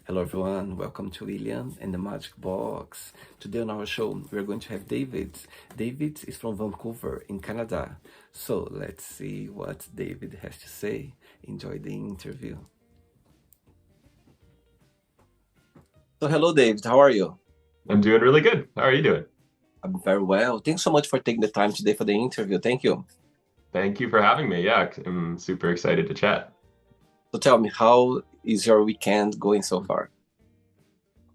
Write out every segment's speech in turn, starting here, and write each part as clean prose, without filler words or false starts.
Hello, everyone. Welcome to William and the Magic Box. Today on our show, we're going to have David. David is from Vancouver in Canada. So let's see what David has to say. Enjoy the interview. So, hello, David. How are you? I'm doing really good. How are you doing? I'm very well. Thanks so much for taking the time today for the interview. Thank you. Thank you for having me. Yeah, I'm super excited to chat. So, tell me, how is your weekend going so far?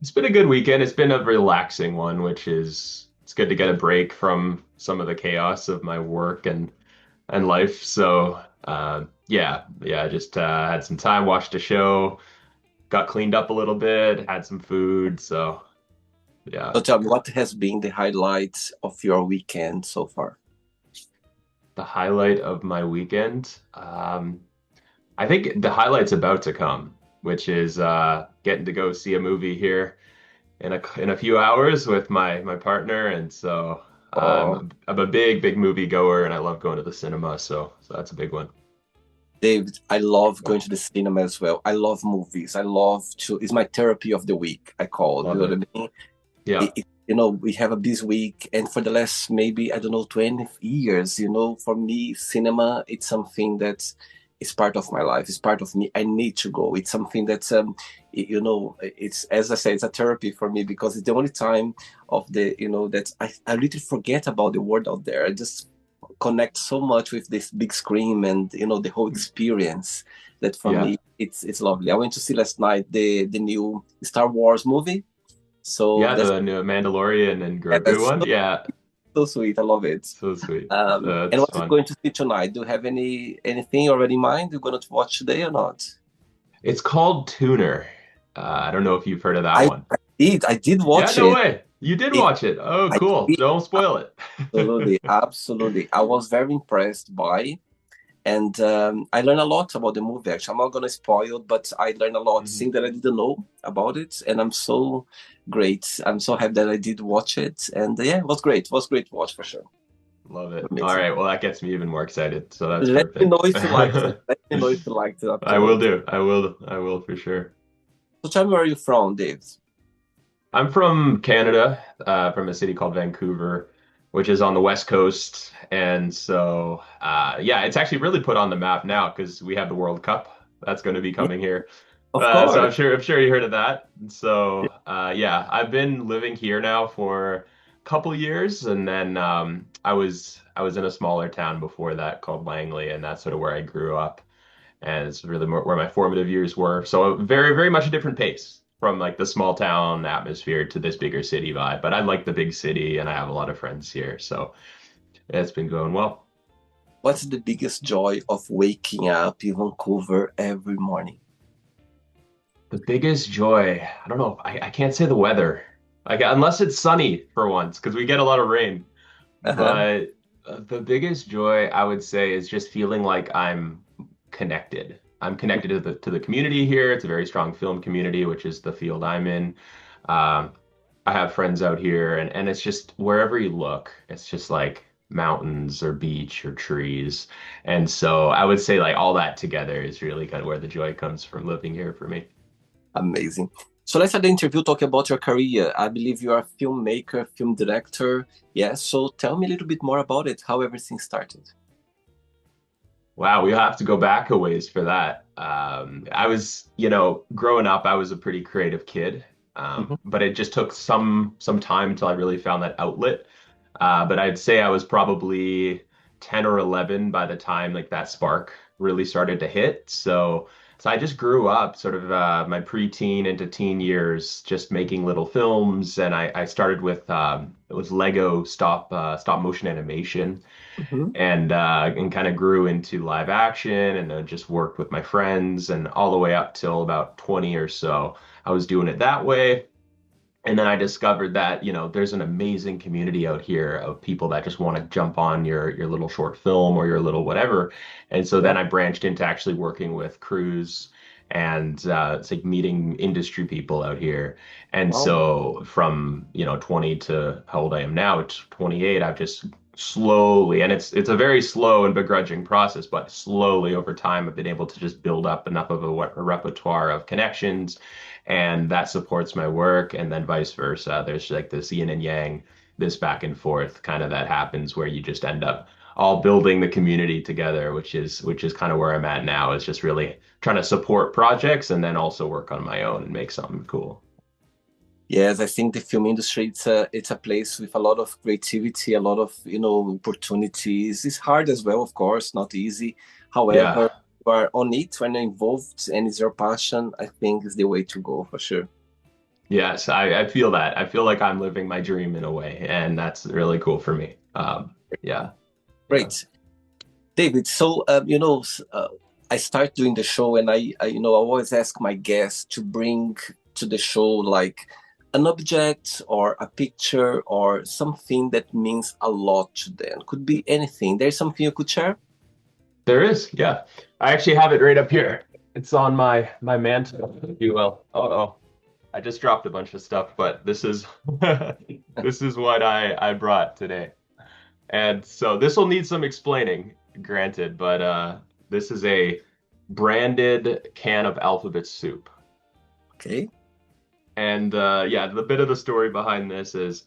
It's been a good weekend. It's been a relaxing one, which is it's good to get a break from some of the chaos of my work and life. So, yeah, just had some time, watched a show, got cleaned up a little bit, had some food. So, yeah, So, tell me, what has been the highlights of your weekend so far? the highlight of my weekend. I think the highlight's about to come, which is getting to go see a movie here in a few hours with my partner, and so Oh, I'm a big movie goer, and I love going to the cinema, so that's a big one. David, I love going to the cinema as well. I love movies. I love to, it's my therapy of the week, I call it. You Love know what it. I mean? Yeah. We have a busy week, and for the last maybe, I don't know, 20 years, for me, cinema, it's something that is part of my life. It's part of me. I need to go. It's something that's, it's, as I say, it's a therapy for me because it's the only time of that I literally forget about the world out there. I just connect so much with this big screen and the whole experience that for Yeah. me it's lovely. I went to see last night the new Star Wars movie, so Yeah, that's the new Mandalorian and yeah, Grogu that's one. Yeah, so sweet. I love it. so sweet. And That's what is fun. going to see tonight? Do you have anything already in mind you're going to watch today or not? It's called Tuner. I don't know if you've heard of that i one. I did Yeah, watch no it. way. You did it watch it. Oh, I cool. did. Don't spoil it. Absolutely, I was very impressed by. And I learned a lot about the movie. Actually, I'm not gonna spoil, but I learned a lot, Mhm. things that I didn't know about it, and I'm so great. I'm so happy that I did watch it, and yeah, it was great. It was great to watch for sure. Love it. All Amazing. right. Well, that gets me even more excited. So that's Let me know perfect. if you liked it. Let me know if you liked it. I will Absolutely. do. I will. I will for sure. So tell me where you're from, Dave. I'm from Canada, from a city called Vancouver, which is on the West Coast. And so, yeah, it's actually really put on the map now because we have the World Cup that's going to be Yeah, coming here. of So course. I'm sure you heard of that. So, yeah, I've been living here now for a couple years, and then I was in a smaller town before that called Langley, and that's sort of where I grew up, and it's really more where my formative years were. So very much a different pace from like the small town atmosphere to this bigger city vibe. But I like the big city, and I have a lot of friends here, so it's been going well. What's the biggest joy of waking up in Vancouver every morning? The biggest joy, I don't know, I can't say the weather. Like unless it's sunny for once, because we get a lot of rain. Uh-huh. But the biggest joy I would say is just feeling like I'm connected. I'm connected to the community here. It's a very strong film community, which is the field I'm in. Um, I have friends out here, and it's just wherever you look, it's just like mountains or beach or trees. And so I would say like all that together is really kind of where the joy comes from living here for me. Amazing. So let's start the interview talking about your career. I believe you are a filmmaker, film director. Yeah, so tell me a little bit more about it, how everything started. Wow, we have to go back a ways for that. I was, growing up, I was a pretty creative kid, Mhm. but it just took some time until I really found that outlet. But I'd say I was probably 10 or 11 by the time like that spark really started to hit. So I just grew up sort of my preteen into teen years, just making little films, and I started with it was Lego stop motion animation Mhm. and kind of grew into live action and then just worked with my friends and all the way up till about 20 or so. I was doing it that way. And then I discovered that, there's an amazing community out here of people that just want to jump on your little short film or your little whatever. And so Yeah. then I branched into actually working with crews and it's like meeting industry people out here. And Wow. so from, 20 to how old I am now, it's 28, I've just slowly, and it's a very slow and begrudging process, but slowly over time I've been able to just build up enough of a repertoire of connections, and that supports my work, and then vice versa. There's like this yin and yang, this back and forth kind of that happens where you just end up all building the community together, which is kind of where I'm at now, is just really trying to support projects and then also work on my own and make something cool. Yes, I think the film industry it's a place with a lot of creativity, a lot of opportunities. It's hard as well, of course, not easy. Yeah. However, you are on it when you're involved and it's your passion. I think is the way to go for sure. Yes, I feel that. I feel like I'm living my dream in a way, and that's really cool for me. Yeah, yeah. Great, David. So I start doing the show, and I always ask my guests to bring to the show like an object or a picture or something that means a lot to them. Could be anything. There's something you could share. There is, yeah. I actually have it right up here. It's on my mantle, if you will. Oh, I just dropped a bunch of stuff, but this is this is what I brought today. And so this will need some explaining, granted, but this is a branded can of alphabet soup. Okay. And yeah, the bit of the story behind this is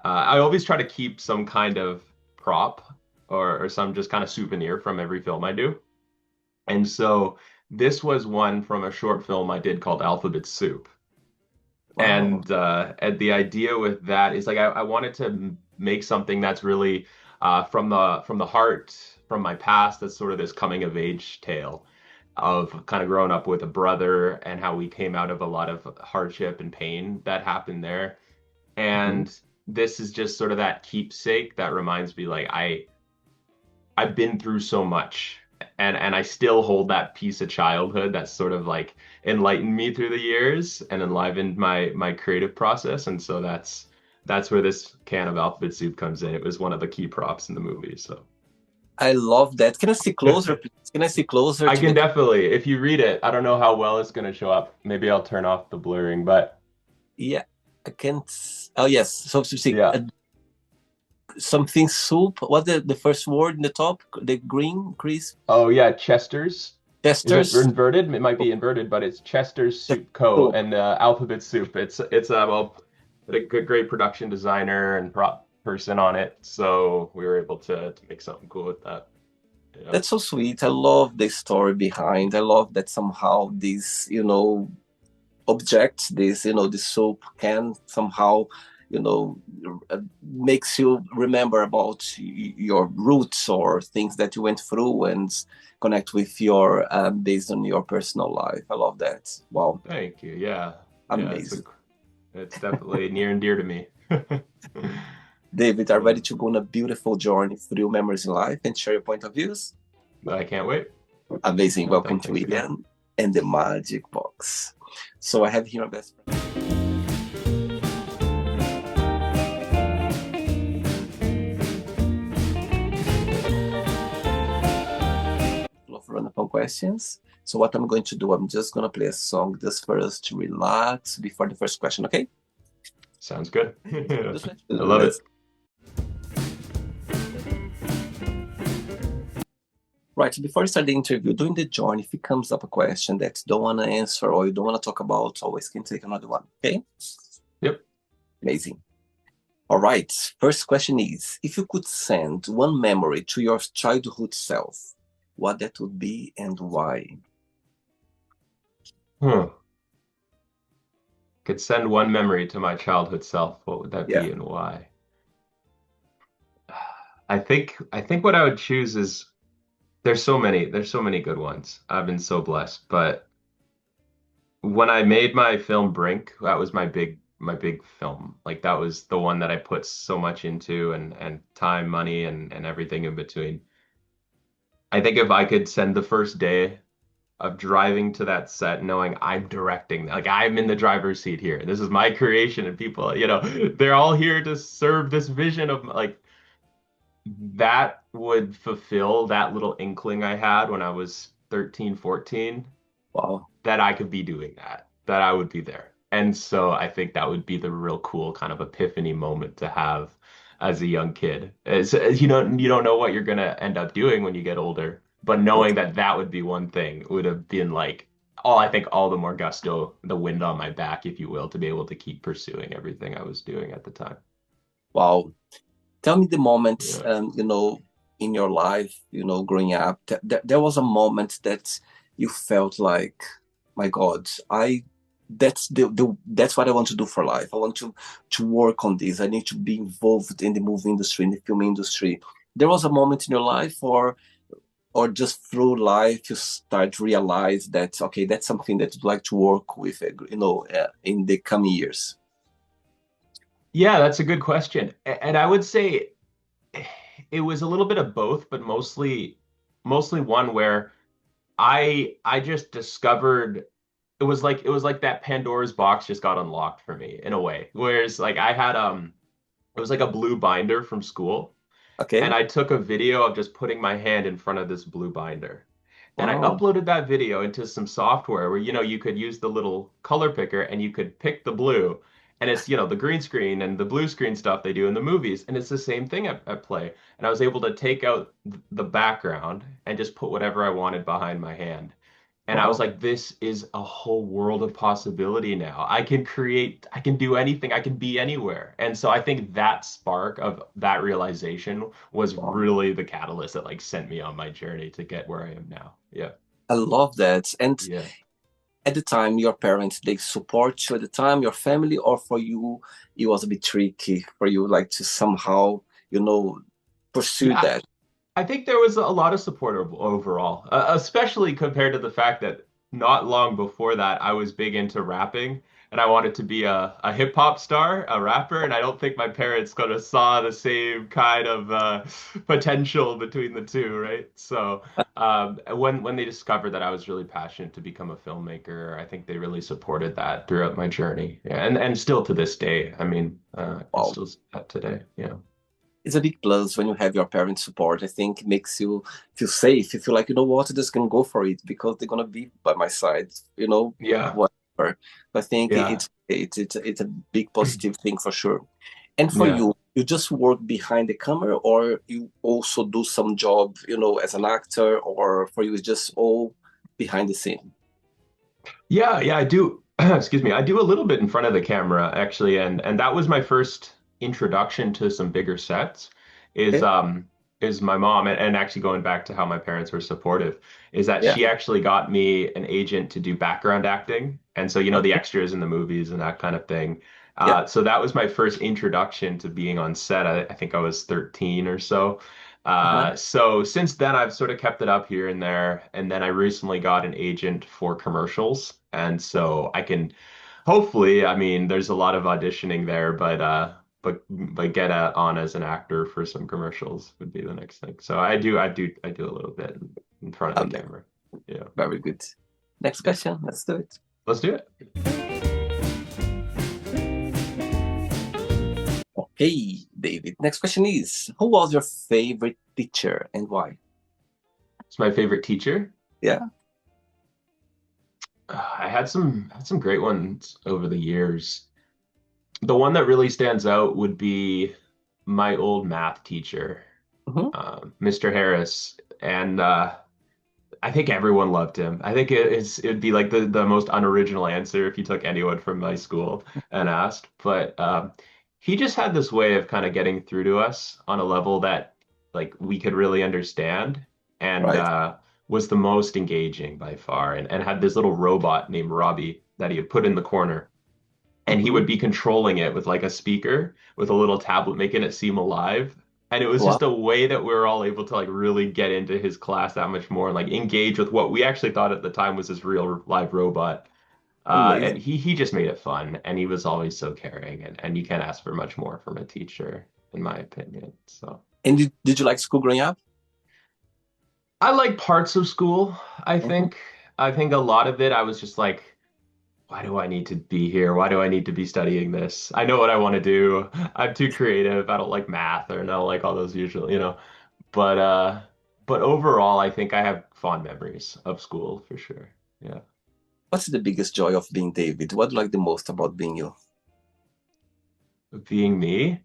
I always try to keep some kind of prop or some just kind of souvenir from every film I do. And so this was one from a short film I did called Alphabet Soup. Wow. And the idea with that is like I wanted to make something that's really from the heart, from my past, that's sort of this coming of age tale of kind of growing up with a brother and how we came out of a lot of hardship and pain that happened there. Mhm. And this is just sort of that keepsake that reminds me like I've been through so much, and I still hold that piece of childhood that's sort of like enlightened me through the years and enlivened my creative process. And so that's where this can of alphabet soup comes in. It was one of the key props in the movie. So I love that. Can I see closer, please? Can I see closer I to can the? definitely, if you read it, I don't know how well it's going to show up. Maybe I'll turn off the blurring, but Yeah, I can't. Oh yes. So to see yeah. something soup. What the first word in the top? The green, Chris. Oh yeah, Chester's. Is it Testers. inverted? It might be inverted, but it's Chester's Soup Co. Soup. and Alphabet Soup. It's well, a good great production designer and prop person on it, so we were able to make something cool with that. Yeah. That's so sweet. I love the story behind. I love that somehow this, object, this, the soap can somehow, makes you remember about your roots or things that you went through and connect with your, based on your personal life. I love that. Wow. Thank you. Yeah. Yeah, Amazing. it's definitely near and dear to me. David, are Yeah. ready to go on a beautiful journey through memories in life and share your point of views? I can't wait. Amazing. Yeah, Welcome to thanks again. Ian and the Magic Box. So I have here my best friend. Of run upon questions. So what I'm going to do, I'm just gonna play a song just for us to relax before the first question, okay? Sounds good. Just I love let's it. right. So before we start the interview, during the journey, if it comes up a question that you don't want to answer or you don't want to talk about, always can take another one. Okay? Yep. Amazing. All right. First question is, if you could send one memory to your childhood self, what that would be and why? Hmm. Could send one memory to my childhood self. What would that Yeah. be and why? I think what I would choose is there's so many good ones. I've been so blessed. But when I made my film Brink, that was my big film. Like that was the one that I put so much into and time, money and everything in between. I think if I could send the first day of driving to that set knowing I'm directing, like I'm in the driver's seat here. This is my creation and people, they're all here to serve this vision of like that would fulfill that little inkling I had when I was 13, 14, Wow. that I could be doing that, that I would be there. And so I think that would be the real cool kind of epiphany moment to have. as a young kid. You don't know what you're gonna end up doing when you get older, but knowing that that would be one thing would have been like I think all the more gusto, the wind on my back, if you will, to be able to keep pursuing everything I was doing at the time. Wow. Tell me the moments, Yeah. in your life, growing up, there was a moment that you felt like, my God, that's what I want to do for life. I want to work on this. I need to be involved in the movie industry, in the film industry. There was a moment in your life, or just through life, you start to realize that, okay, that's something that you'd like to work with, in the coming years. Yeah, that's a good question. And I would say it was a little bit of both, but mostly one where I just discovered it was like that Pandora's box just got unlocked for me in a way. Whereas like I had it was like a blue binder from school, and Okay. I took a video of just putting my hand in front of this blue binder. And I Wow. uploaded that video into some software where, you could use the little color picker and you could pick the blue. And it's, the green screen and the blue screen stuff they do in the movies. And it's the same thing at play. And I was able to take out the background and just put whatever I wanted behind my hand. And I was Wow. like, this is a whole world of possibility now. I can create, I can do anything, I can be anywhere. And so I think that spark of that realization was Wow. really the catalyst that like sent me on my journey to get where I am now. Yeah. I love that. And Yeah. at the time, your parents, they support you at the time, your family, or for you, it was a bit tricky for you, like to somehow, pursue Yeah, that. I think there was a lot of support overall, especially compared to the fact that not long before that, I was big into rapping and I wanted to be a hip hop star, a rapper. And I don't think my parents kind of saw the same kind of potential between the two, right? So when they discovered that I was really passionate to become a filmmaker, I think they really supported that throughout my journey. Yeah, and still to this day, I mean, I Wow. still see that today. Yeah. It's a big plus when you have your parents' support. I think it makes you feel safe. You feel like, you know what, I just can go for it because they're gonna be by my side, Yeah. whatever. I think Yeah. it's a big positive thing for sure. And for Yeah. you just work behind the camera, or you also do some job, as an actor, or for you it's just all behind the scene. Yeah, yeah, I do. Excuse me. I do a little bit in front of the camera actually, and that was my first introduction to some bigger sets. Is Okay. um is my mom, and actually going back to how my parents were supportive, is that Yeah. she actually got me an agent to do background acting, and so the Okay. extras in the movies and that kind of thing. Yeah. So that was my first introduction to being on set. I think I was 13 or so. Uh-huh. So since then, I've sort of kept it up here and there. And then I recently got an agent for commercials. And so I can hopefully, I mean, there's a lot of auditioning there, but get on as an actor for some commercials would be the next thing. So I do a little bit in front of the Amazing. camera. Yeah. Very good. Next Yeah. question. Let's do it. Let's do it. Okay, David. Next question is, who was your favorite teacher and why? It's my favorite teacher. Yeah. I had some great ones over the years. The one that really stands out would be my old math teacher, Hmm. Mr. Harris, and I think everyone loved him. I think it'd be like the most unoriginal answer if you took anyone from my school and asked, but he just had this way of kind of getting through to us on a level that like we could really understand, and Right. was the most engaging by far, and had this little robot named Robbie that he had put in the corner, and he Hmm. would be controlling it with like a speaker with a little tablet, making it seem alive. And it was Wow. just a way that we were all able to like really get into his class that much more and like engage with what we actually thought at the time was this real live robot. And Amazing. he just made it fun, and he was always so caring, and you can't ask for much more from a teacher, in my opinion. So And did you like school growing up? I like parts of school, I Hmm. think. I think a lot of it I was just like, why do I need to be here? Why do I need to be studying this? I know what I want to do. I'm too creative. I don't like math or I don't like all those usual. But but overall, I think I have fond memories of school for sure. Yeah. What's the biggest joy of being David? What do you like the most about being you? Being me,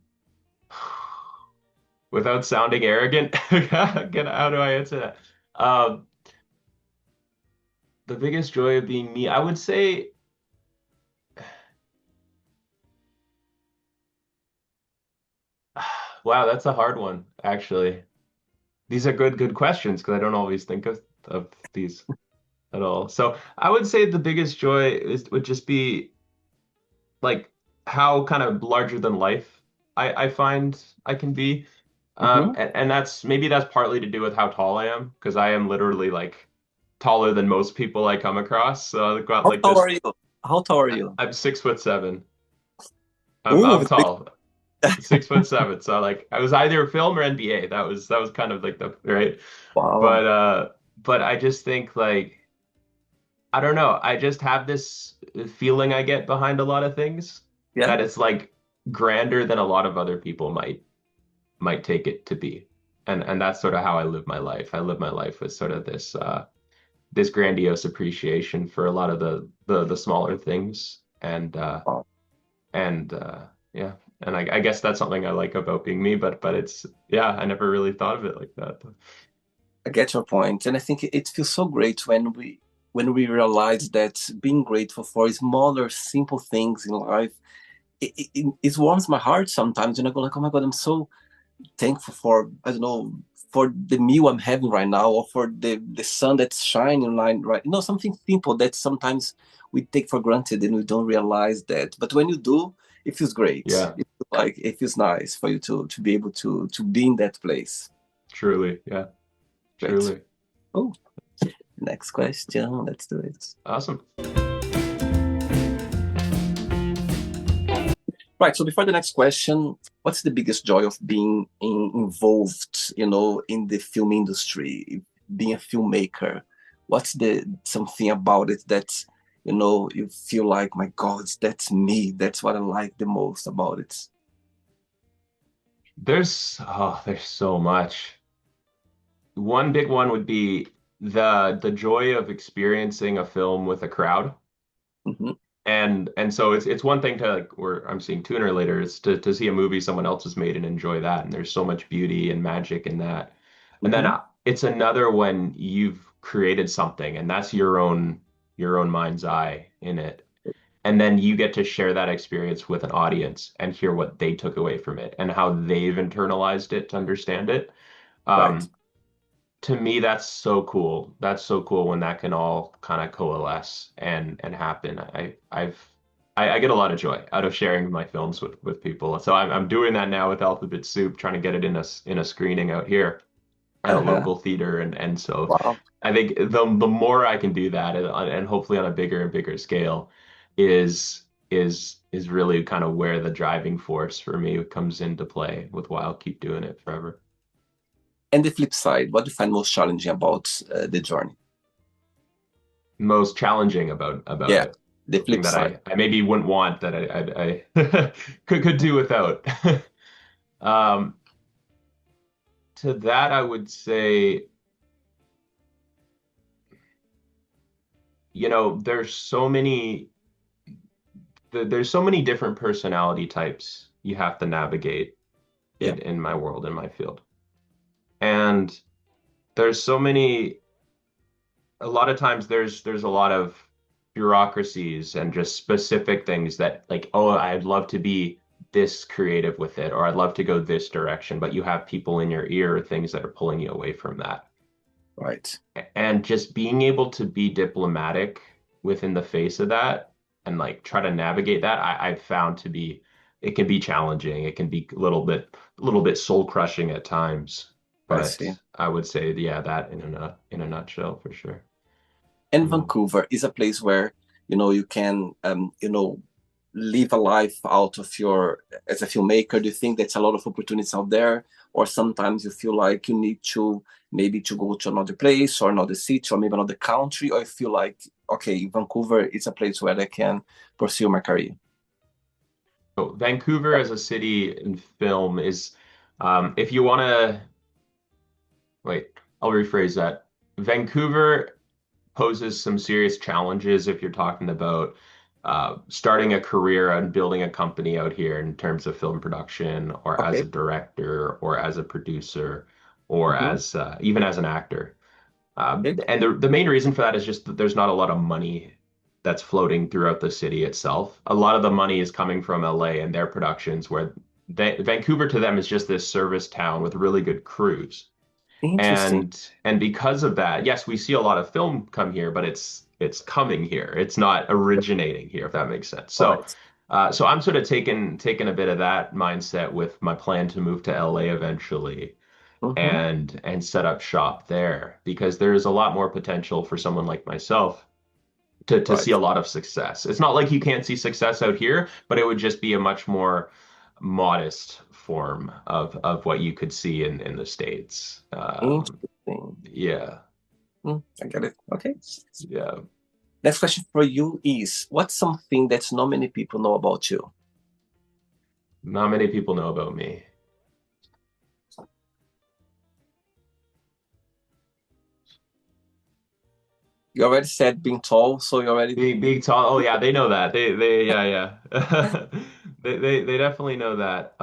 without sounding arrogant, how do I answer that? Um, the biggest joy of being me, I would say, wow, that's a hard one, actually. These are good questions because I don't always think of these at all. So I would say the biggest joy would just be like how kind of larger than life I find I can be. Hmm. And that's partly to do with how tall I am, because I am literally like taller than most people I come across. So I've got How like tall this. are you? How tall are you? I'm 6'7". I'm Oh, big. tall, 6'7". So like I was either film or NBA. That was kind of like the right. Wow. But I just think like I don't know. I just have this feeling I get behind a lot of things Yeah. that it's like grander than a lot of other people might take it to be. And that's sort of how I live my life. I live my life with sort of this grandiose appreciation for a lot of the smaller things. Wow. And yeah. And I guess that's something I like about being me, but it's yeah, I never really thought of it like that. I get your point, and I think it feels so great when we realize that being grateful for smaller, simple things in life, it warms my heart sometimes. And I go like, oh my God, I'm so thankful for, I don't know, for the meal I'm having right now, or for the sun that's shining line right. Something simple that sometimes we take for granted and we don't realize that. But when you do, it feels great. Yeah, It feels like it feels nice for you to be able to be in that place. truly. Yeah, Great. truly. Oh, next question. Let's do it. Awesome. Right. So before the next question, what's the biggest joy of being involved, in the film industry, being a filmmaker? What's the something about it that, you feel like, my God, that's me. That's what I like the most about it. There's so much. One big one would be the joy of experiencing a film with a crowd. Hmm. And so it's one thing to like where I'm seeing Tuner later is to see a movie someone else has made and enjoy that. And there's so much beauty and magic in that. And then Hmm. it's another when you've created something and that's your own mind's eye in it. And then you get to share that experience with an audience and hear what they took away from it and how they've internalized it to understand it. Right. Um, to me, that's so cool. That's so cool when that can all kind of coalesce and happen. I get a lot of joy out of sharing my films with people. So I'm doing that now with Alphabet Soup, trying to get it in a screening out here at a Uh-huh. local theater, and so Wow. I think the more I can do that and hopefully on a bigger and bigger scale is really kind of where the driving force for me comes into play with why I'll keep doing it forever. And the flip side, what do you find most challenging about the journey? Most challenging about Yeah, it. the The thing flip that side. I maybe wouldn't want that I could do without. Um, to that, I would say, there's so many different personality types you have to navigate Yeah. in my world, in my field. And there's so many, a lot of times there's a lot of bureaucracies and just specific things that like, oh, I'd love to be this creative with it, or I'd love to go this direction, but you have people in your ear or things that are pulling you away from that. Right. And just being able to be diplomatic within the face of that and like try to navigate that, I've found to be it can be challenging. It can be a little bit soul crushing at times. I But see. I would say, yeah, that in a nutshell for sure. And Mm. Vancouver is a place where you can live a life out of your as a filmmaker. Do you think there's a lot of opportunities out there, or sometimes you feel like you need to maybe to go to another place or another city or maybe another country, or you feel like, okay, Vancouver is a place where I can pursue my career? So Vancouver as a city in film is, if you want to, wait, I'll rephrase that. Vancouver poses some serious challenges if you're talking about starting a career and building a company out here in terms of film production or as a Okay. director or as a producer or Mm-hmm. as even as an actor. Okay. And the main reason for that is just that there's not a lot of money that's floating throughout the city itself. A lot of the money is coming from LA and their productions, where Vancouver to them is just this service town with really good crews. Interesting. And because of that, yes, we see a lot of film come here, but it's coming here. It's not originating here, if that makes sense. All So right. so I'm sort of taking a bit of that mindset with my plan to move to LA eventually Mm-hmm. and set up shop there because there is a lot more potential for someone like myself to see Right. a lot of success. It's not like you can't see success out here, but it would just be a much more modest form of what you could see in the States. Interesting. Yeah, I get it. Okay. yeah. Next question for you is, what's something that not many people know about you? Not many people know about me. You already said being tall, so you already. Being tall. Oh yeah, they know that. They yeah yeah. They definitely know that.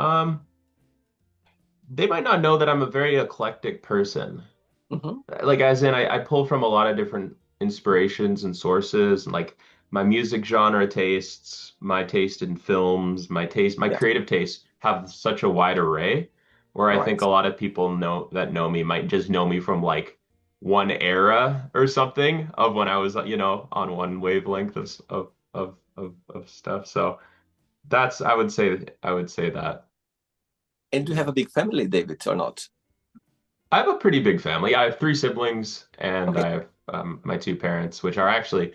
They might not know that I'm a very eclectic person. Hmm. Like as in I pull from a lot of different inspirations and sources, and like my music genre tastes, my taste in films, my Yeah. creative tastes have such a wide array where I think Right. a lot of people know me might just know me from like one era or something of when I was, on one wavelength of stuff. So that's I would say that. And do you have Yeah. a big family, David, or not? I have a pretty big family. I have three siblings, and Okay. I have my two parents, which are actually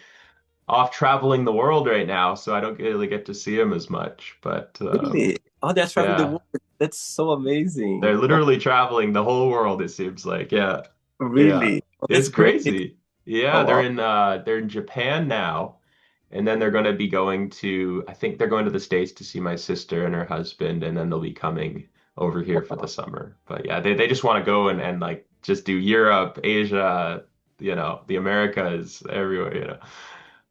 off traveling the world right now, so I don't really get to see them as much. But Really? Oh, they're traveling the yeah, world. That's so amazing. they're Oh, literally traveling the whole world, it seems like. Yeah, yeah, really? Oh, that's it's great. crazy. Oh, Yeah, wow. they're in Japan now, and then they're going to be going to, I think they're going to the States to see my sister and her husband, and then they'll be coming over here for the Wow. summer. But yeah, they just want to go and like just do Europe, Asia, the Americas, everywhere.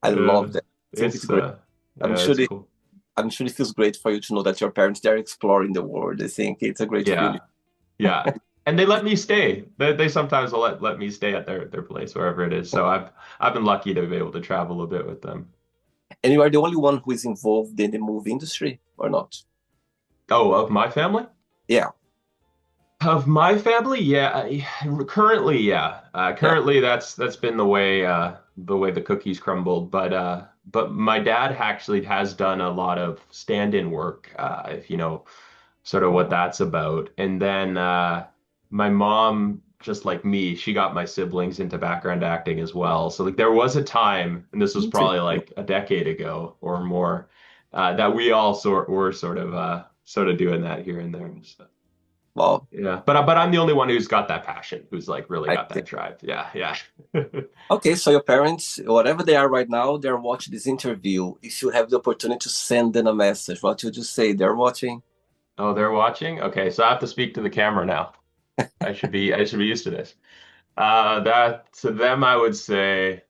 I love Uh, that. I think it's it's great. I'm yeah, sure it's they, cool. I'm sure it feels great for you to know that your parents, they're exploring the world. I think it's a great feeling. Yeah, yeah. And they let me stay. They sometimes will let me stay at their place wherever it is. So I've been lucky to be able to travel a bit with them. And you are the only one who is involved in the movie industry, or not? Oh, of my family? Yeah. Of my family, yeah. Currently, yeah. Yeah. Currently, that's been the way the cookies crumbled. But my dad actually has done a lot of stand-in work, if you know sort of what Oh, that's about. And then my mom, just like me, she got my siblings into background acting as well. So like there was a time, and this was probably interesting. like a decade ago or more, that we all were sort of doing that here and there. So. Wow. Yeah, but I'm the only one who's got that passion, who's like really I got see. that drive. Yeah, yeah. Okay, so your parents, whatever they are right now, they're watching this interview. If you have the opportunity to send them a message, what would you say? They're watching? Oh, they're watching? Okay, so I have to speak to the camera now. I should be used to this. That to them I would say,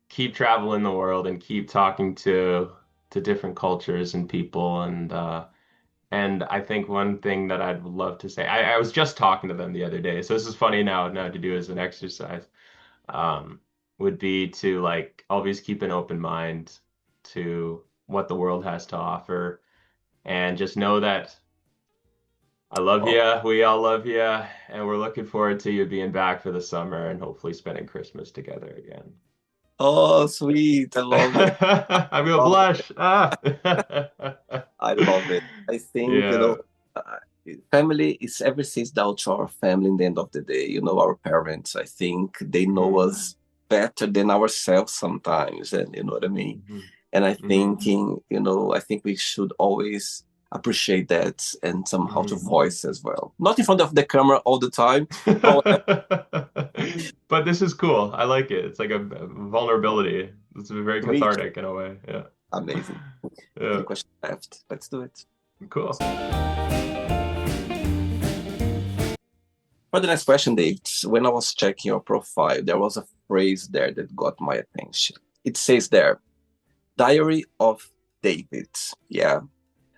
keep traveling the world and keep talking to different cultures and people and I think one thing that I'd love to say, I was just talking to them the other day, so this is funny now to do as an exercise. um, would be to like always keep an open mind to what the world has to offer and just know that I love Oh, you, we all love you, and we're looking forward to you being back for the summer and hopefully spending Christmas together again. oh, sweet. I love that. I'm gonna Love blush. Ah. I love it. I think, Yeah. uh, family is everything down to our family in the end of the day. Our parents, I think they know Hmm. us better than ourselves sometimes. And you know what I mean? Hmm. And I Hmm. thinking, I think we should always appreciate that and somehow to Hmm. voice as well. Not in front of the camera all the time. However, But this is cool. I like it. It's like a vulnerability. It's very sweet, cathartic in a way. Yeah. amazing. Yeah. Three questions left. Let's do it. Cool. For the next question, Dave, when I was checking your profile, there was a phrase there that got my attention. It says there, Diary of David. Yeah.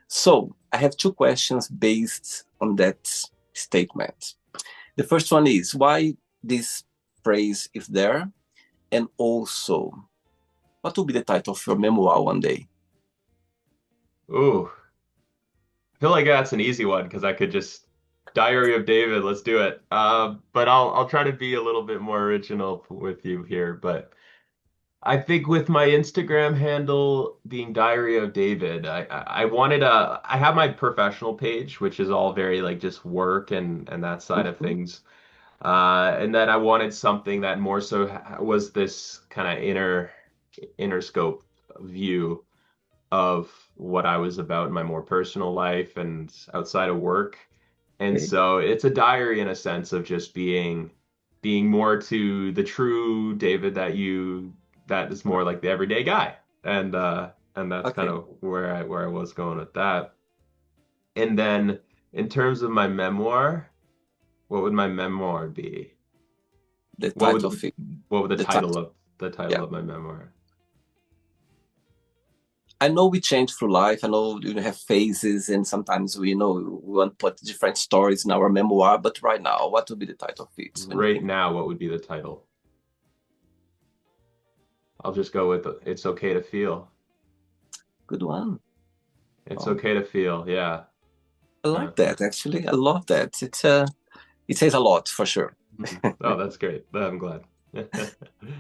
So I have two questions based on that statement. The first one is why this phrase is there, and also what will be the title of your memoir one day? Ooh, I feel like that's an easy one because I could just Diary of David, let's do it. But I'll try to be a little bit more original with you here. But I think with my Instagram handle being Diary of David, I wanted I have my professional page, which is all very like just work and that side of Mhm. things. And then I wanted something that more so was this kind of inner scope view of what I was about in my more personal life and outside of work. And Okay. so it's a diary in a sense of just being more to the true David that is more like the everyday guy. And that's kind Okay. of where I was going with that. And then in terms of my memoir, what would my memoir be? The What title would of it. what would The title. the title Yeah. of my memoir? I know we change through life. I know you have phases, and sometimes we want to put different stories in our memoir. But right now, what would be the title of it when you Right think? now, what would be the title? I'll just go with It's Okay to Feel. Good one. It's Oh, okay to feel. Yeah. I Yeah. like that. Actually, I love that. It says a lot for sure. Mhm. Oh, that's great. I'm glad.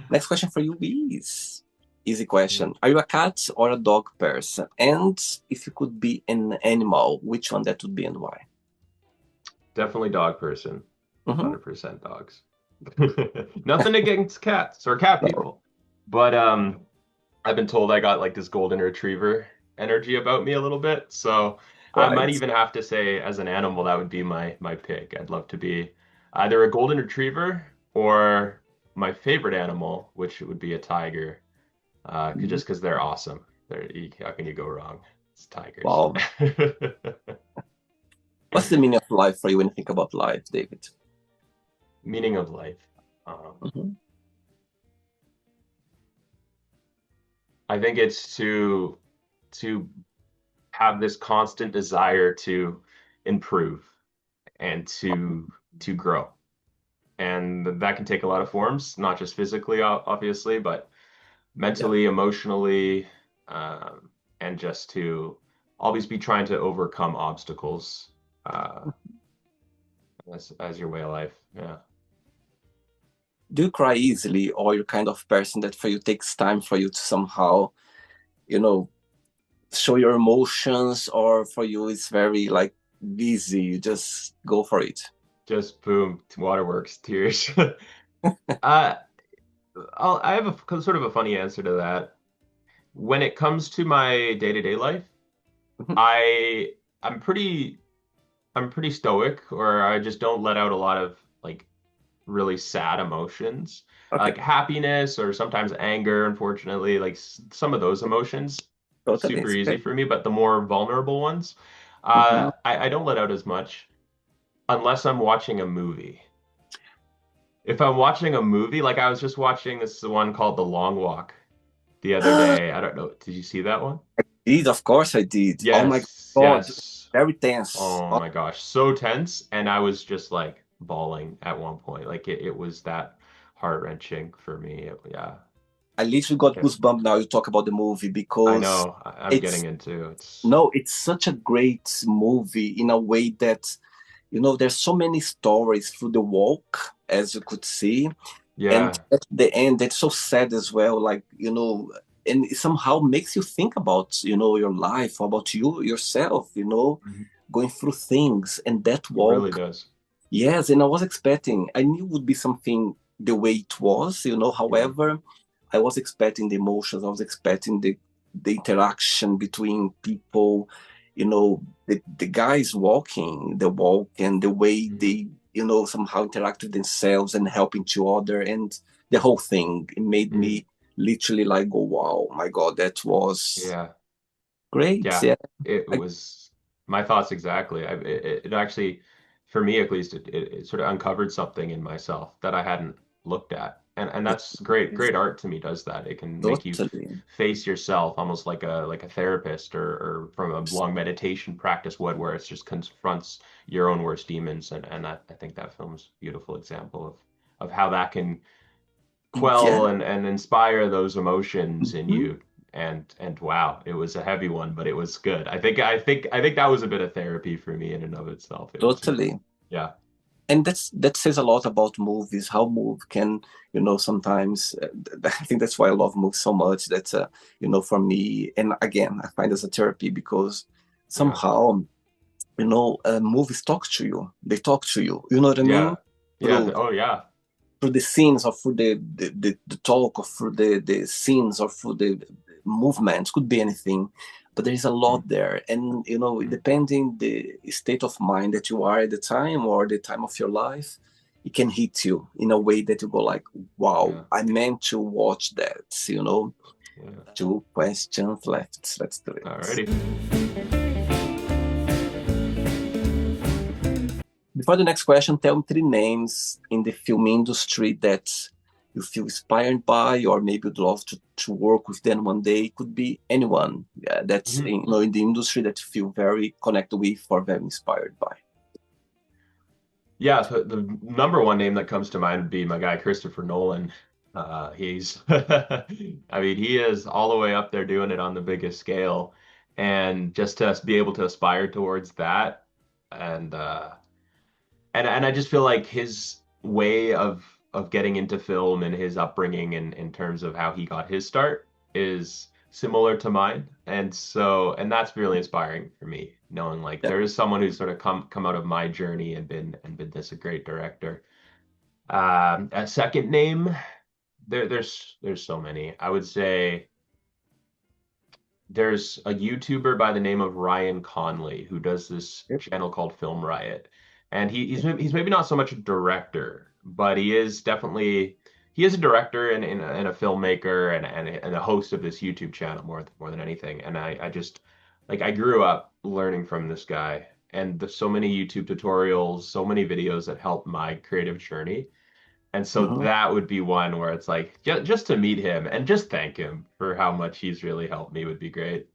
Next question for you is easy question. Are you a cat or a dog person? And if you could be an animal, which one that would be and why? Definitely dog person. Mm-hmm. 100% dogs. Nothing against cats or cat No. people. But I've been told I got like this golden retriever energy about me a little bit. So I might Right. even have to say as an animal that would be my pick. I'd love to be either a golden retriever or my favorite animal, which would be a tiger. Mhm. Just because they're awesome. How can you go wrong? It's tigers. Wow. What's the meaning of life for you when you think about life, David? Meaning of life. Um, Mm-hmm. I think it's to have this constant desire to improve and to grow. And that can take a lot of forms, not just physically, obviously, but Yeah. mentally, emotionally, and just to always be trying to overcome obstacles as your way of life. Yeah. Do you cry easily, or you're kind of person that for you takes time for you to somehow, you know, show your emotions, or for you it's very like busy, you just go for it? Just boom, waterworks, tears. Uh, I have sort of a funny answer to that. When it comes to my day-to-day life, Mhm. I I'm pretty stoic, or I just don't let out a lot of like really sad emotions, Okay. like happiness or sometimes anger, unfortunately, like some of those emotions, Totally. super It's easy okay. for me, but the more vulnerable ones, Hmm. I don't let out as much unless I'm watching a movie. If I'm watching a movie, like I was just watching this one called The Long Walk the other day. I don't know. Did you see that one? Did, of course I did. Oh my Yes, God, yes. very tense. Oh Oh, my gosh, so tense. And I was just like bawling at one point. Like it was that heart-wrenching for me. Yeah. I literally got Yeah. goosebumps now you talk about the movie I because know. I'm it's getting into it's no, it's such a great movie in a way that there's so many stories through the walk, as you could see, and yeah. at the end it's so sad as well, like and it somehow makes you think about your life, about you yourself, Mhm. going through things. And that It really walk, does. yes, and I knew it would be something the way it was, Mhm. however, I was expecting the emotions, I was expecting the interaction between people, the guys walking the walk, and the way Mhm. they somehow interact with themselves and help each other, and the whole thing, it made Mhm. me literally like go, wow, my God, that was Yeah. great. Yeah. Yeah. It I, was my thoughts exactly. It actually, for me at least, it sort of uncovered something in myself that I hadn't looked at. And that's great. Great art to me does that. It can make you Totally. face yourself almost like a therapist or from a long meditation practice would, where it just confronts your own worst demons. And I think that film's a beautiful example of how that can Yeah. quell and inspire those emotions in Mhm. you. And wow, it was a heavy one, but it was good. I think that was a bit of therapy for me in and of itself. It was Totally. yeah. And that says a lot about movies, how movie can, sometimes, I think that's why I love movies so much. That, for me, and again, I find as a therapy because Yeah. somehow, movies talk to you. They talk to you. You know what I mean? Yeah. Yeah. Through Oh yeah. through the scenes or through the talk or through the scenes or through the movements, could be anything, but there is a lot there. And Mm-hmm. depending the state of mind that you are at the time or the time of your life, it can hit you in a way that you go like, wow, Yeah. I meant to watch that. Yeah. Two questions left, let's do it. Alrighty. Before the next question, tell me three names in the film industry that you feel inspired by, or maybe you'd love to work with them one day. It could be anyone, that's Mhm. in the industry that you feel very connected with or very inspired by. Yeah, the number one name that comes to mind would be my guy Christopher Nolan. I mean, he is all the way up there doing it on the biggest scale, and just to be able to aspire towards that, and and I just feel like his way of getting into film and his upbringing in terms of how he got his start is similar to mine. And that's really inspiring for me, knowing like Yeah. there is someone who's sort of come out of my journey and been this a great director. A second name, there's so many. I would say there's a YouTuber by the name of Ryan Conley who does this Yep. channel called Film Riot, and he's maybe not so much a director, but he is a director and a filmmaker and a host of this YouTube channel more than anything. And I just like I grew up learning from this guy, and there's so many YouTube tutorials, so many videos that helped my creative journey. And so Mhm. that would be one where it's like just to meet him and just thank him for how much he's really helped me would be great.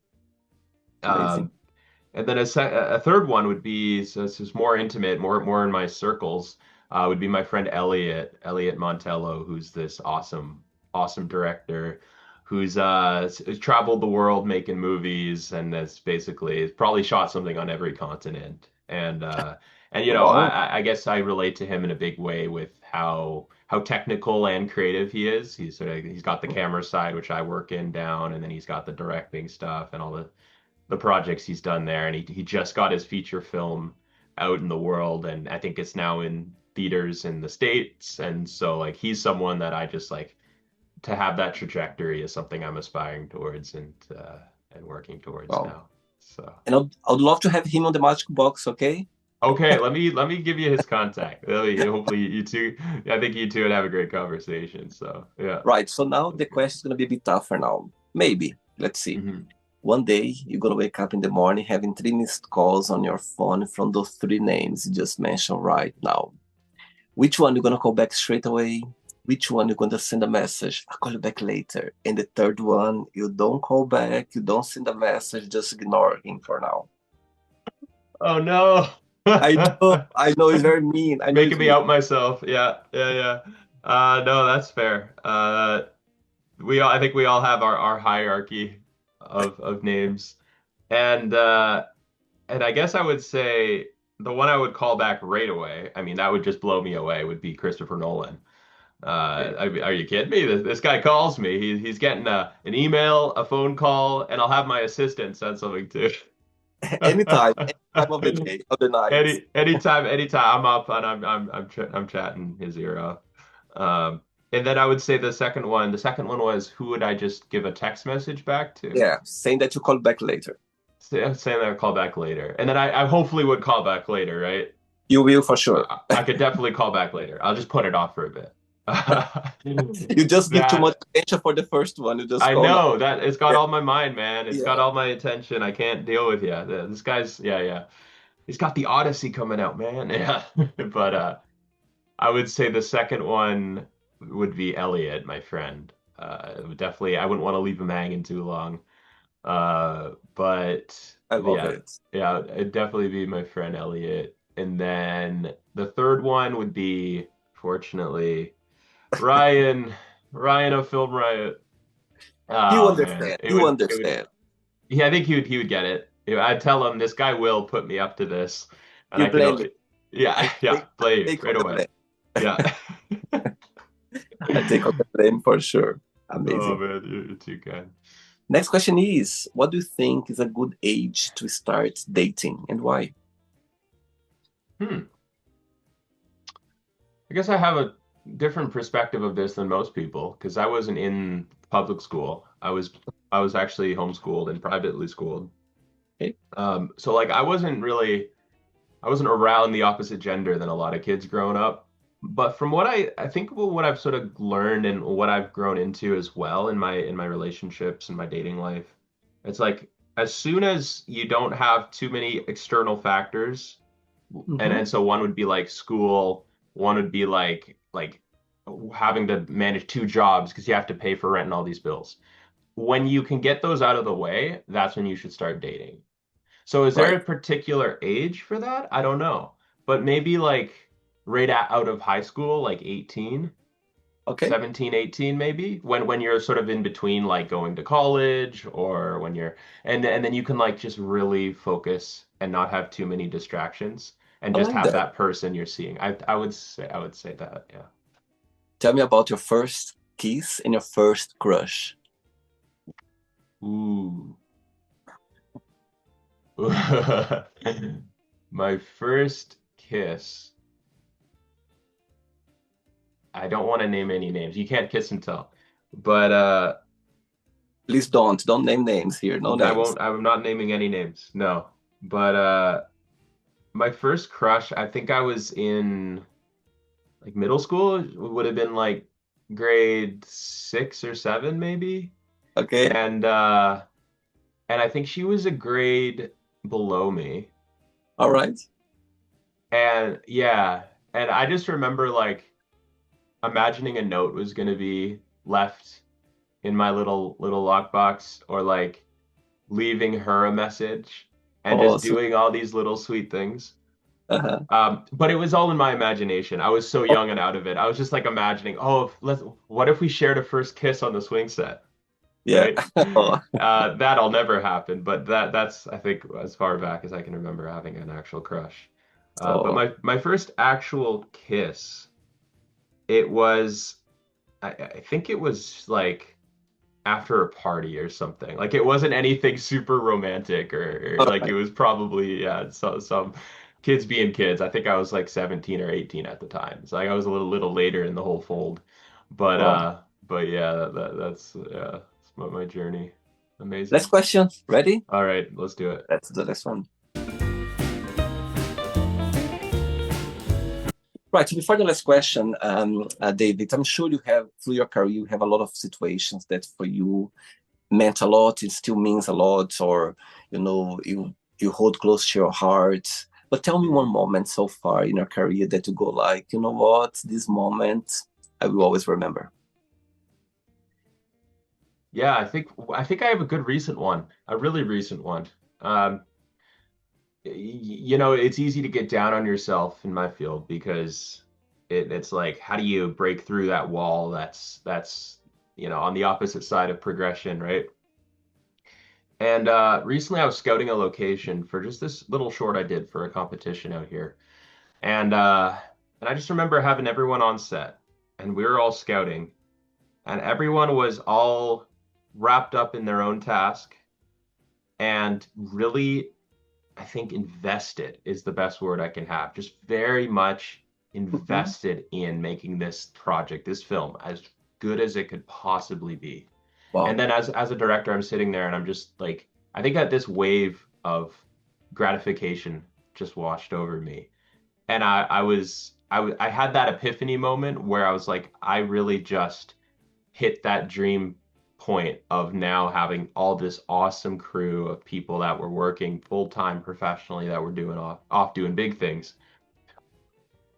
Amazing. Um, and then a third one would be, so this is more intimate, more in my circles, would be my friend Elliot Montello, who's this awesome director who's traveled the world making movies and has basically probably shot something on every continent. And Wow. I guess I relate to him in a big way with how technical and creative he is. He's got the camera side, which I work in down, and then he's got the directing stuff and all the projects he's done there, and he just got his feature film out in the world, and I think it's now in theaters in the States. And so like he's someone that I just like to have that trajectory is something I'm aspiring towards and working towards Wow. now. So And I'd love to have him on the Magic Box, okay? okay, let me give you his contact. Hopefully you two, I think you two would have a great conversation. So yeah, Right. So now the okay. question is going to be a bit tougher now. Maybe. Let's see. Hmm. One day you're gonna wake up in the morning having three missed calls on your phone from those three names you just mentioned right now. Which one you gonna call back straight away? Which one you gonna send a message? I'll call you back later. And the third one, you don't call back, you don't send a message, just ignore him for now. Oh no. I know it's very mean. I know Making it's me mean. out myself. Yeah, yeah, yeah. No, that's fair. I think we all have our hierarchy of names. And and I guess I would say the one I would call back right away, I mean, that would just blow me away, would be Christopher Nolan. Are you kidding me? This guy calls me. He's getting an email, a phone call, and I'll have my assistant send something too. Anytime, any time of the day, of the night. Anytime I'm up and I'm chatting his ear off. And then I would say the second one was who would I just give a text message back to? Yeah, saying that you call back later. Saying that I'll call back later. And then I hopefully would call back later, right? You will for sure. I could definitely call back later. I'll just put it off for a bit. You just give too much That attention for the first one. You just I call now. know that it's got Yeah, all my mind, man. It's got yeah. all my attention. I can't deal with you. This guy's yeah, yeah. He's got the Odyssey coming out, man. Yeah. But I would say the second one. would be Elliot, my friend. Definitely, I wouldn't want to leave him hanging too long. But I love yeah, it. yeah, it'd definitely be my friend Elliot. And then the third one would be, fortunately, Ryan, Ryan of Film Riot. You Oh man, understand. You it would. understand. Yeah, I think he would get it. I'd tell him this guy will put me up to this, and You I can, blame me. yeah, I yeah, take I play take all right the away. blame. Yeah. I take all the blame for sure. Oh Amazing. man, you're too kind. Next question is, what do you think is a good age to start dating and why? Hmm. I guess I have a different perspective of this than most people because I wasn't in public school. I was actually homeschooled and privately schooled. Okay. So like I wasn't around the opposite gender than a lot of kids growing up. But from what I think what I've sort of learned and what I've grown into as well in my relationships and my dating life, it's like as soon as you don't have too many external factors, and Mm-hmm. then so one would be like school, one would be like having to manage two jobs because you have to pay for rent and all these bills. When you can get those out of the way, that's when you should start dating. So is there Right. a particular age for that? I don't know. But maybe like out of high school, like 18, Okay. 17, 18, maybe when you're sort of in between like going to college or when you're and then you can like just really focus and not have too many distractions and I just like have that. that person you're seeing. I would say that, yeah. Tell me about your first kiss and your first crush. Ooh. My first kiss. I don't want to name any names. You can't kiss and tell. But Please don't name names here. No I names. won't I'm not naming any names. No. But my first crush, I think I was in like middle school. It would have been like grade 6 or 7 maybe. Okay. And and I think she was a grade below me. All right. And yeah, and I just remember like imagining a note was going to be left in my little lockbox or like leaving her a message and just Awesome. doing all these little sweet things. Uh-huh. But it was all in my imagination. I was so Oh, young and out of it. I was just like imagining, oh, what if we shared a first kiss on the swing set, yeah. right? Oh, That'll never happen, but that's I think as far back as I can remember having an actual crush. But oh, my first actual kiss, it was I think it was like after a party or something. Like it wasn't anything super romantic or all like it right. was probably yeah, some kids being kids. I think I was like 17 or 18 at the time. So like I was a little later in the whole fold. Oh. But yeah, that's yeah, that's my journey. Next Amazing. question. Ready? All right, let's do it. That's the next one. Right. So before the last question, David, I'm sure you have through your career you have a lot of situations that for you meant a lot, it still means a lot, or you hold close to your heart. But tell me one moment so far in your career that you go like, you know what, this moment I will always remember. Yeah, I think I have a good recent one, a really recent one. Um, you know, it's easy to get down on yourself in my field because it's like, how do you break through that wall that's, you know, on the opposite side of progression, right? And recently I was scouting a location for just this little short I did for a competition out here. And and I just remember having everyone on set and we were all scouting and everyone was all wrapped up in their own task and really I think invested is the best word I can have. Just very much Mhm. invested in making this project, this film, as good as it could possibly be. And Wow. then as a director, I'm sitting there and I'm just like, I think that this wave of gratification just washed over me. And I had that epiphany moment where I was like, I really just hit that dream point of now having all this awesome crew of people that were working full time professionally that were doing off doing big things,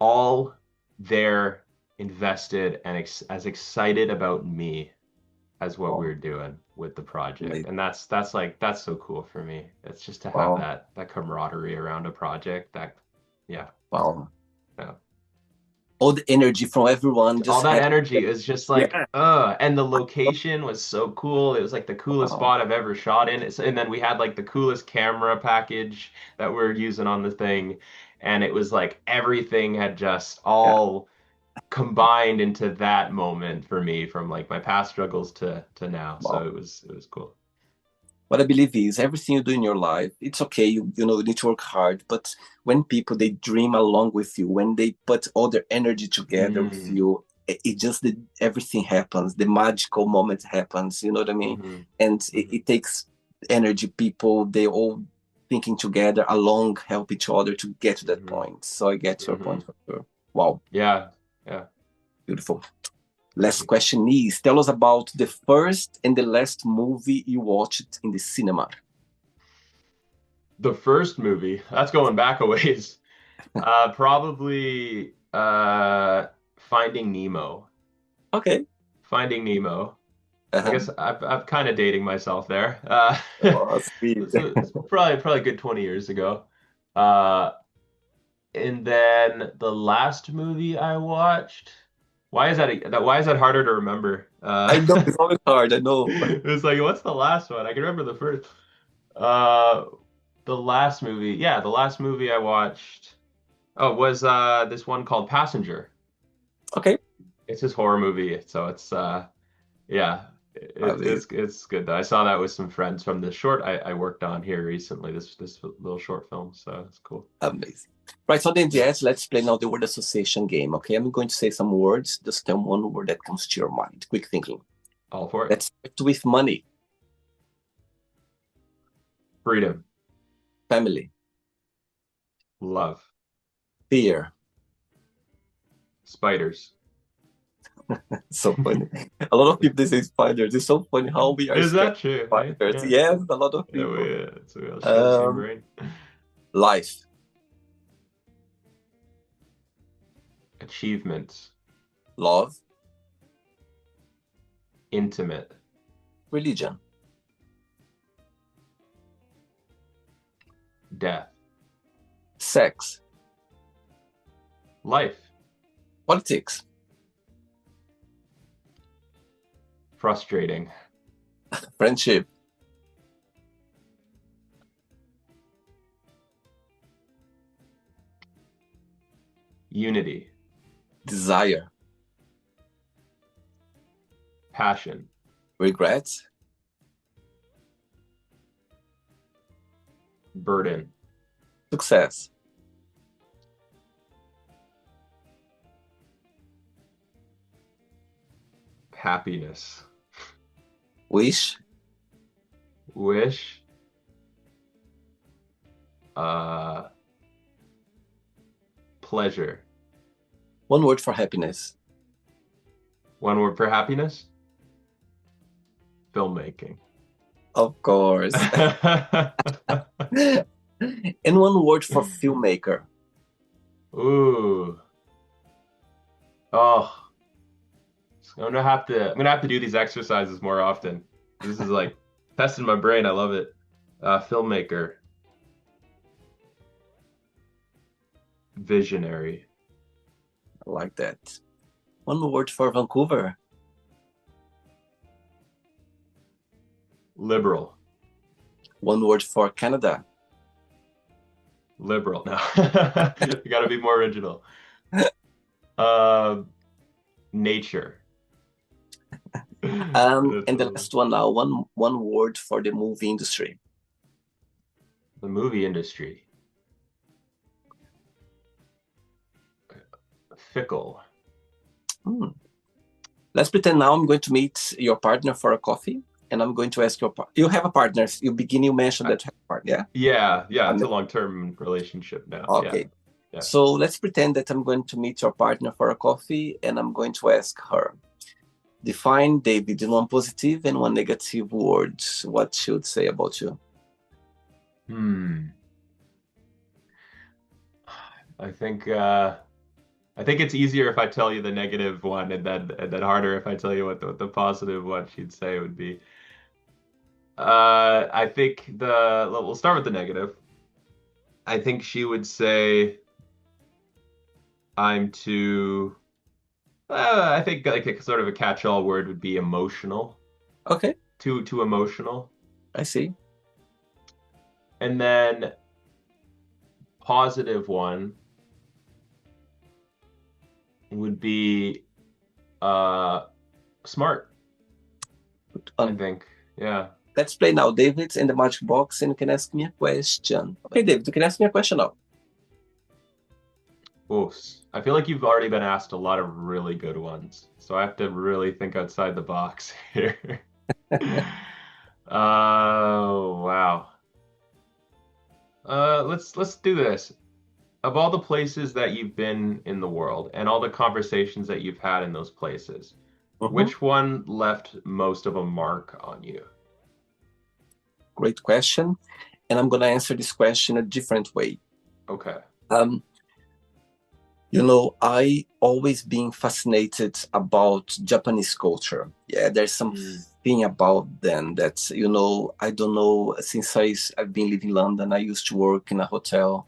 all there invested and as excited about me as what we Wow. were doing with the project. Amazing. And that's so cool for me. It's just to have Wow. that camaraderie around a project that yeah, Wow. yeah. All the energy from everyone All just that happened. energy is just like Yeah. and the location was so cool. It was like the coolest Wow. spot I've ever shot in. And then we had like the coolest camera package that we're using on the thing, and it was like everything had just Yeah. all combined into that moment for me from like my past struggles to now. So Wow. it was cool. What I believe is everything you do in your life, it's okay. You need to work hard, but when people they dream along with you, when they put all their energy together with Mm, you, it just everything happens. The magical moment happens. You know what I mean? hmm And hmm it takes energy. People they all thinking together along, help each other to get to that hmm point. So I get your hmm point for sure. Wow, Yeah, yeah. beautiful. Last question is tell us about the first and the last movie you watched in the cinema. The first movie, that's going back a ways. Probably Finding Nemo. Okay. Finding Nemo. I Uh-huh. guess I'm kind of dating myself there. Oh, sweet. It's probably a good 20 years ago. Uh, and then the last movie I watched, why is that harder to remember? I know it's always hard. I know. It was like, what's the last one? I can remember the first. Uh, the last movie, yeah, the last movie I watched, oh, was this one called Passenger. Okay. It's his horror movie, so it's yeah, Amazing. it's good though. I saw that with some friends from the short I worked on here recently. This little short film, so it's cool. Amazing. Right. So then, Yeah, yes, let's play now the word association game. Okay. I'm going to say some words. Just tell one word that comes to your mind. Quick thinking. all for it. Let's start with money, Freedom, family, love, fear. spiders. So funny. A lot of people they say spiders. It's so funny how we are Is scared that true? of Hey? spiders. Yeah, Yes, a lot of yeah, people. we all share the same Um, brain. life, Achievements, love, intimate, religion, death, sex, life, politics, frustrating, friendship, unity, desire, passion, regrets, burden, success, happiness, wish, wish, uh, pleasure. one word for happiness. One word for happiness? Filmmaking. Of course. And one word for filmmaker. Ooh. Oh, I'm gonna have to do these exercises more often. This is like testing my brain. I love it. Filmmaker, visionary, I like that. One word for Vancouver. liberal, One word for Canada. liberal. No, you gotta be more original. Uh, nature. That's And the last one now, one word for the movie industry. the movie industry. Fickle. Hmm. Let's pretend now I'm going to meet your partner for a coffee, and I'm going to ask you have a partner. You mentioned Uh, that you have a partner, yeah? yeah, yeah, it's Um, a long-term relationship now. Yeah, okay. yeah. So let's pretend that I'm going to meet your partner for a coffee, and I'm going to ask her. Define David in one positive and one negative word. What she would say about you? Hmm. I think I think it's easier if I tell you the negative one, and then harder if I tell you what the positive one she'd say would be. I think we'll start with the negative. I think she would say I'm too. I think like a sort of a catch-all word would be emotional. Okay, Too emotional. I see. And then positive one would be uh smart, I Um, think. Yeah. let's play now, David, in the magic box, and you can ask me a question. Okay, David, you can ask me a question now. Oof. I feel like you've already been asked a lot of really good ones, so I have to really think outside the box here. Oh, wow. Let's do this. Of all the places that you've been in the world and all the conversations that you've had in those places, Mhm. which one left most of a mark on you? Great question. And I'm going to answer this question a different way. Okay. Um, I always been fascinated about Japanese culture. Yeah, there's Mm, something about them that, I don't know, since I've been living in London, I used to work in a hotel,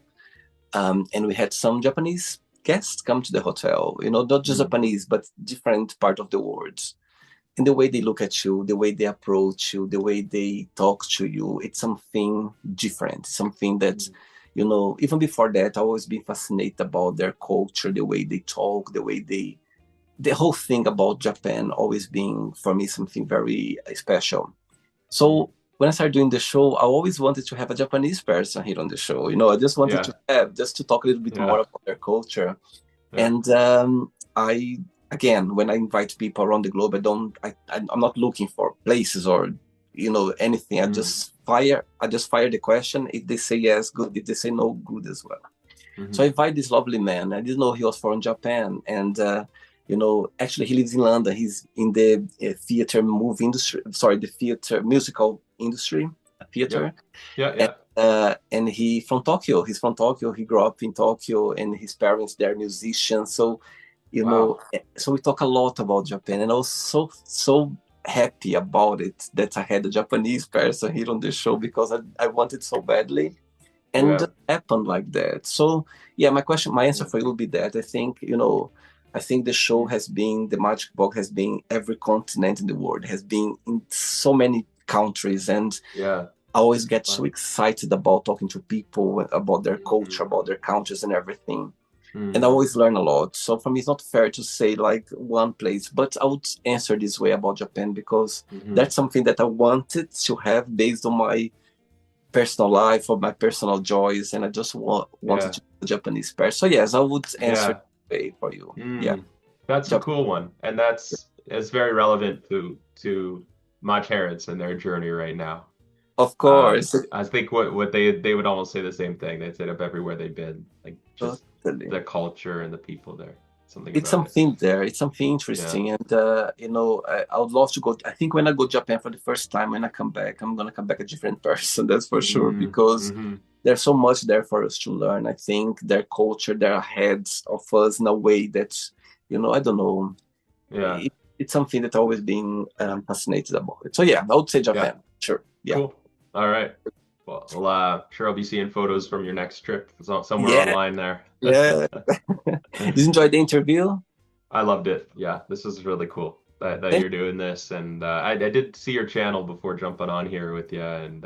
and we had some Japanese guests come to the hotel, not just mm, Japanese, but different part of the world. And the way they look at you, the way they approach you, the way they talk to you, it's something different, something that, mm, even before that, I always been fascinated about their culture, the way they talk, the whole thing about Japan always being for me something very special. mm. So when I started doing the show, I always wanted to have a Japanese person here on the show. I just wanted Yeah, to have just to talk a little bit more yeah, about their culture. yeah. And I again, when I invite people around the globe, I'm not looking for places or anything. Mm, I just fire the question. If they say yes, good. If they say no, good as well. So I hmm. invite this lovely man. I didn't know he was from Japan, and actually he lives in London. He's in the theater movie industry. Sorry, the theater musical industry, theater, Yep. Yeah, and yeah. he from Tokyo. He's from Tokyo. He grew up in Tokyo, and his parents they're musicians. So Wow. so we talk a lot about Japan, and I was so happy about it that I had a Japanese person here on the show because I wanted so badly and Yeah. it happened like that. So yeah, my answer Yeah. for you will be that I think I think the show Mm, has been the Magic Box has been every continent in the world, has been in so many countries, and yeah. I always get so Wow. excited about talking to people about their culture, Mm, about their countries and everything. And I mm, always learn a lot. So for me, it's not fair to say like one place, but I would answer this way about Japan because hmm. that's something that I wanted to have based on my personal life or my personal joys, and I just wanted Yeah. to be a Japanese person. So yes, I would answer Yeah. that way for you. Yeah, Mm. That's a Japan. cool one. And that's very relevant to my parents and their journey right now. Of course, I think what they would almost say the same thing. They'd say up everywhere they've been, like just totally. the culture and the people there. Something It's about it. something there. It's something Yeah. interesting, and I would love to go. I think when I go to Japan for the first time, when I come back, I'm gonna come back a different person. That's for sure Mm, because hmm. there's so much there for us to learn. I think their culture, they're ahead of us in a way that's, I don't know. Yeah. It's something that I've always been fascinated about it. So yeah, I would say Yeah. Japan. Sure. Yeah. Cool. All right. Well, sure I'll be seeing photos from your next trip. It's somewhere Yeah. online there. Yeah. Did you enjoy the interview? I loved it. Yeah, this is really cool that Thank, you're doing this, and I did see your channel before jumping on here with you, and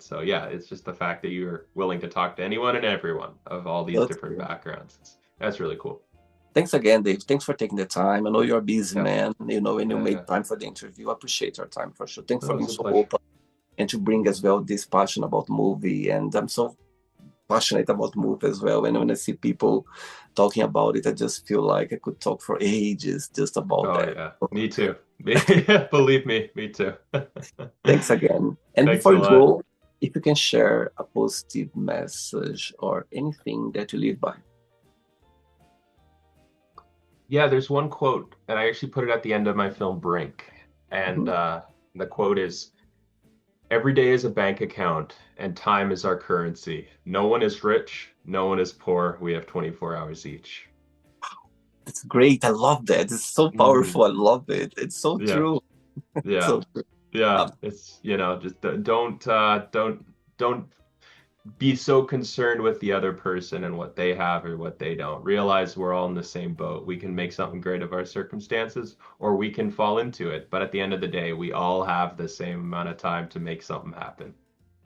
so yeah, it's just the fact that you're willing to talk to anyone and everyone of all these different backgrounds. That's really cool. Thanks again, Dave. Thanks for taking the time. I know you're a busy Yeah, man, and you yeah, made yeah. time for the interview. I appreciate your time for sure. Thanks No, for it being was a so pleasure. open and to bring as well this passion about movie. And I'm so passionate about movie as well. And when I see people talking about it, I just feel like I could talk for ages just about Oh that. yeah, me too. Believe me, me too. Thanks again. And Thanks before a you lot. go, if you can share a positive message or anything that you live by. Yeah, there's one quote, and I actually put it at the end of my film Brink, and Mhm. the quote is. Every day is a bank account, and time is our currency. No one is rich, no one is poor. We have 24 hours each. That's great. I love that. It's so Hmm. powerful. I love it. It's so Yeah. true. Yeah. So true. Yeah. Um, It's, just don't be so concerned with the other person and what they have or what they don't. Realize we're all in the same boat. We can make something great of our circumstances, or we can fall into it. But at the end of the day, we all have the same amount of time to make something happen.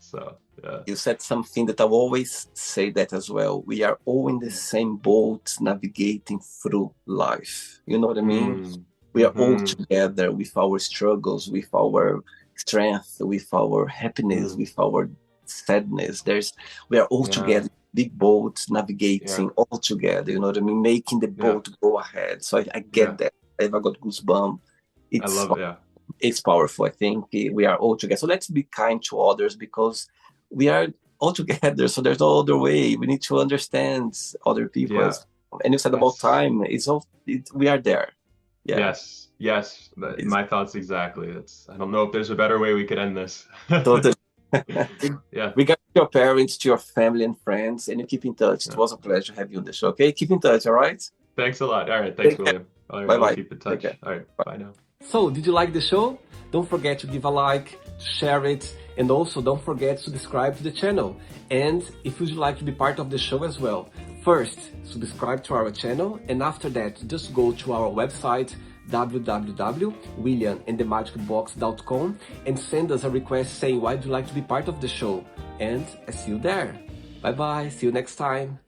So, yeah. you said something that I always say that as well. We are all in the same boat navigating through life. You know what I mean? Mm. We are all Mm-hmm. together with our struggles, with our strength, with our happiness, Mm. with our sadness. We are all Yeah. together, big boat Yeah. navigating all together. You know what I mean? Making the Yeah. boat go ahead. So I Yeah. get that. I got goosebumps. I It's love it. Yeah. it's powerful. I think we are all together. So let's be kind to others because we are all together. So there's no other way. We need to understand other people. Yeah. And you said about That's time. We are there. Yeah. Yes. Yes. It's My thoughts exactly. I don't know if there's a better way we could end this. totally. Yeah. Regard to your parents, to your family and friends, and you keep in touch. It Yeah. was a pleasure having you on the show. Okay, keep in touch. All right. Thanks a lot. All right. Thanks, Take care. William. All right. Bye We'll bye. keep in Take care. touch. All right. Bye now. So, did you like the show? Don't forget to give a like, share it, and also don't forget to subscribe to the channel. And if you'd like to be part of the show as well, first, subscribe to our channel, and after that, just go to our website, www.williamandthemagicbox.com, and send us a request saying why would you like to be part of the show. And I see you there. Bye bye. See you next time.